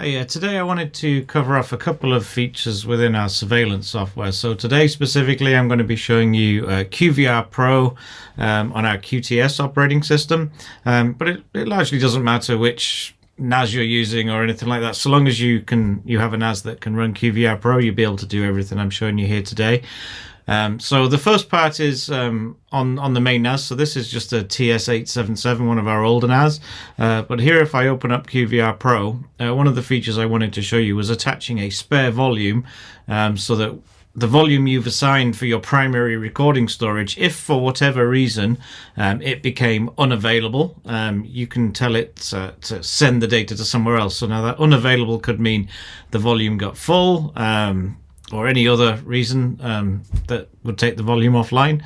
Today I wanted to cover off a couple of features within our surveillance software. So today specifically I'm going to be showing you QVR Pro on our QTS operating system, but it largely doesn't matter which NAS you're using or anything like that. So long as you have a NAS that can run QVR Pro, you'll be able to do everything I'm showing you here today. So the first part is on the main NAS. So this is just a TS877, one of our older NAS. But here, if I open up QVR Pro, one of the features I wanted to show you was attaching a spare volume, so that the volume you've assigned for your primary recording storage, if for whatever reason it became unavailable, you can tell it to send the data to somewhere else. So now that unavailable could mean the volume got full, or any other reason that would take the volume offline.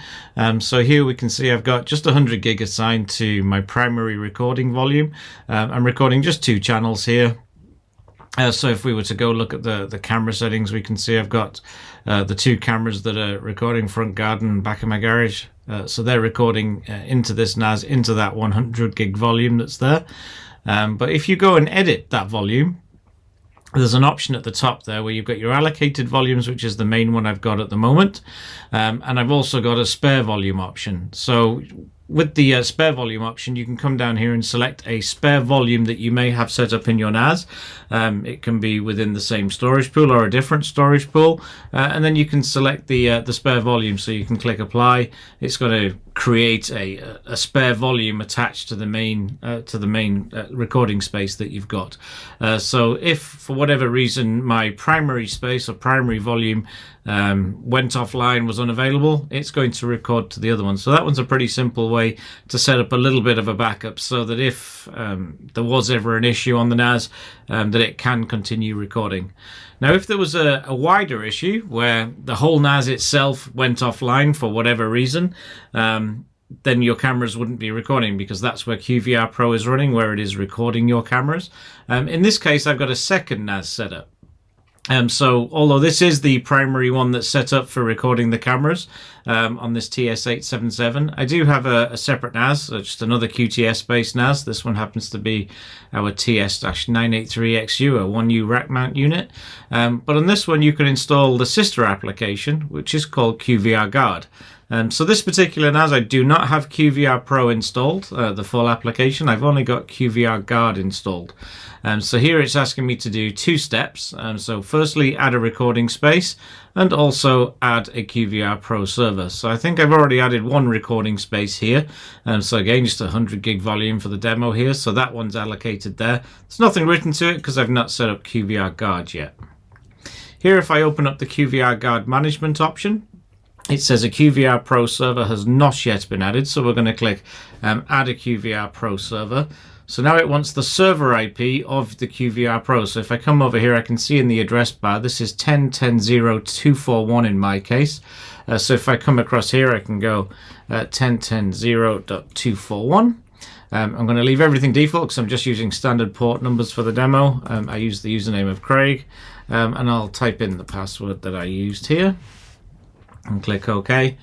So here we can see I've got just 100 gig assigned to my primary recording volume. I'm recording just 2 channels here. So if we were to go look at the camera settings, we can see I've got the 2 cameras that are recording front garden and back of my garage. So they're recording into this NAS, into that 100 gig volume that's there. But if you go and edit that volume, there's an option at the top there where you've got your allocated volumes, which is the main one I've got at the moment. And I've also got a spare volume option. So with the spare volume option, you can come down here and select a spare volume that you may have set up in your NAS. It can be within the same storage pool or a different storage pool. And then you can select the spare volume. So you can click apply. It's going to create a spare volume attached to the main recording space that you've got. So if for whatever reason my primary space or primary volume went offline, was unavailable, it's going to record to the other one. So that one's a pretty simple way to set up a little bit of a backup, so that if there was ever an issue on the NAS, that it can continue recording. Now, if there was a wider issue where the whole NAS itself went offline for whatever reason, then your cameras wouldn't be recording, because that's where QVR Pro is running, where it is recording your cameras. In this case, I've got a second NAS set up. So although this is the primary one that's set up for recording the cameras on this TS877, I do have a separate NAS, just another QTS based NAS. This one happens to be our TS-983XU, a 1U rack mount unit. But on this one you can install the sister application, which is called QVR Guard. So this particular NAS, I do not have QVR Pro installed, the full application. I've only got QVR Guard installed. So here it's asking me to do 2 steps. So firstly, add a recording space, and also add a QVR Pro server. So I think I've already added 1 recording space here. So again, just a 100 gig volume for the demo here. So that one's allocated there. There's nothing written to it because I've not set up QVR Guard yet. Here, if I open up the QVR Guard management option, it says a QVR Pro server has not yet been added. So we're going to click add a QVR Pro server. So now it wants the server IP of the QVR Pro. So if I come over here, I can see in the address bar, this is 10.10.0.241 in my case. So if I come across here, I can go 10.10.0.241. I'm going to leave everything default because I'm just using standard port numbers for the demo. I use the username of Craig, and I'll type in the password that I used here and click OK.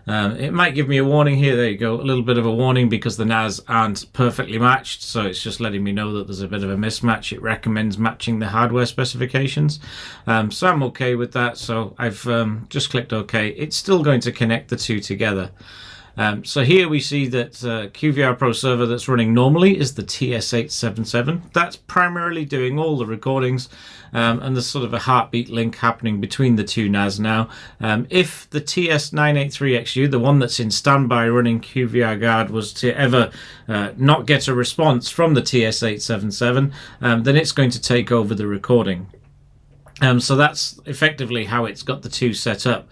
It might give me a warning here. There you go, a little bit of a warning because the NAS aren't perfectly matched, so it's just letting me know that there's a bit of a mismatch. It recommends matching the hardware specifications, so I'm okay with that. So I've just clicked OK. It's still going to connect the 2 together. So here we see that QVR Pro server that's running normally is the TS877. That's primarily doing all the recordings, and there's sort of a heartbeat link happening between the 2 NAS now. If the TS983XU, the one that's in standby running QVR Guard, was to ever not get a response from the TS877, then it's going to take over the recording. So that's effectively how it's got the 2 set up.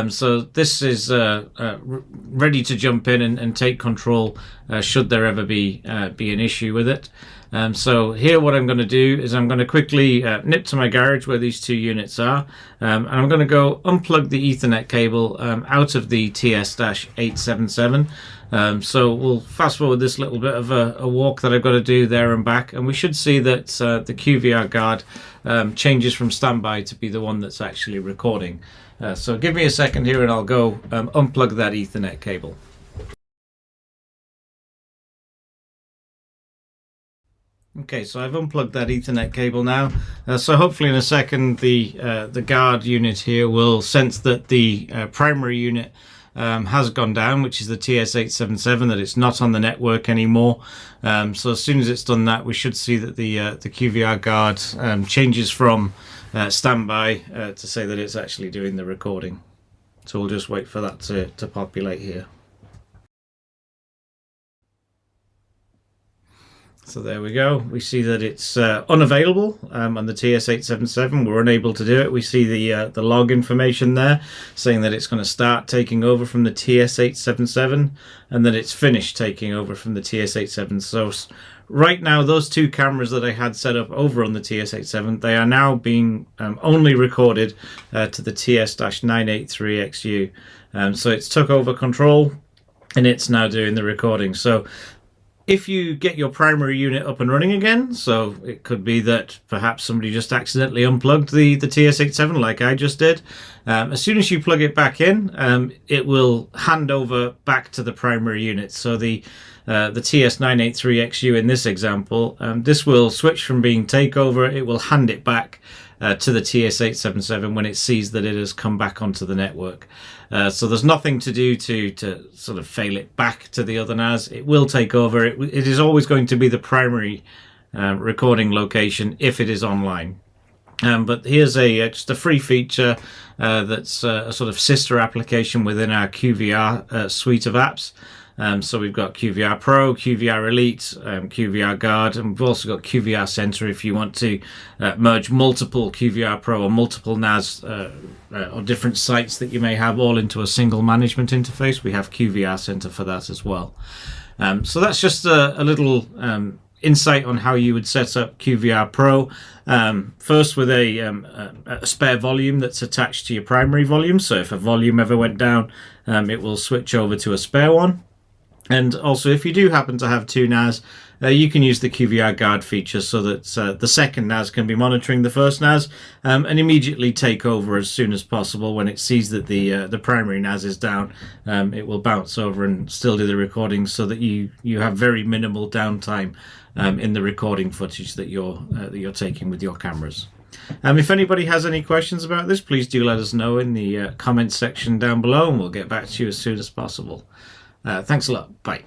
So this is ready to jump in and take control should there ever be an issue with it. So here what I'm going to do is I'm going to quickly nip to my garage where these 2 units are, and I'm going to go unplug the Ethernet cable out of the TS-877. So we'll fast forward this little bit of a walk that I've got to do there and back, and we should see that the QVR Guard changes from standby to be the one that's actually recording. So give me a second here and I'll go unplug that Ethernet cable. Okay, so I've unplugged that Ethernet cable now. So hopefully in a second the guard unit here will sense that the primary unit has gone down, which is the TS877, that it's not on the network anymore. So as soon as it's done that, we should see that the QVR guard changes from standby to say that it's actually doing the recording. So we'll just wait for that to populate here. So there we go. We see that it's unavailable on the TS877. We're unable to do it. We see the log information there saying that it's going to start taking over from the TS877 and that it's finished taking over from the TS87. So right now, those two cameras that I had set up over on the TS87, they are now being only recorded to the TS-983XU. So it's took over control and it's now doing the recording. So if you get your primary unit up and running again, so it could be that perhaps somebody just accidentally unplugged the TS87 like I just did, as soon as you plug it back in, it will hand over back to the primary unit. So the TS-983XU in this example, this will switch from being takeover, it will hand it back to the TS877 when it sees that it has come back onto the network. So there's nothing to do to sort of fail it back to the other NAS. It will take over. It is always going to be the primary recording location if it is online. But here's just a free feature that's a sort of sister application within our QVR suite of apps. So we've got QVR Pro, QVR Elite, QVR Guard, and we've also got QVR Center if you want to merge multiple QVR Pro or multiple NAS or different sites that you may have all into a single management interface. We have QVR Center for that as well. So that's just a little insight on how you would set up QVR Pro. First with a spare volume that's attached to your primary volume. So if a volume ever went down, it will switch over to a spare one. And also, if you do happen to have two NAS, you can use the QVR guard feature so that the second NAS can be monitoring the first NAS and immediately take over as soon as possible. When it sees that the primary NAS is down, it will bounce over and still do the recording so that you have very minimal downtime in the recording footage that you're taking with your cameras. If anybody has any questions about this, please do let us know in the comments section down below and we'll get back to you as soon as possible. Thanks a lot. Bye.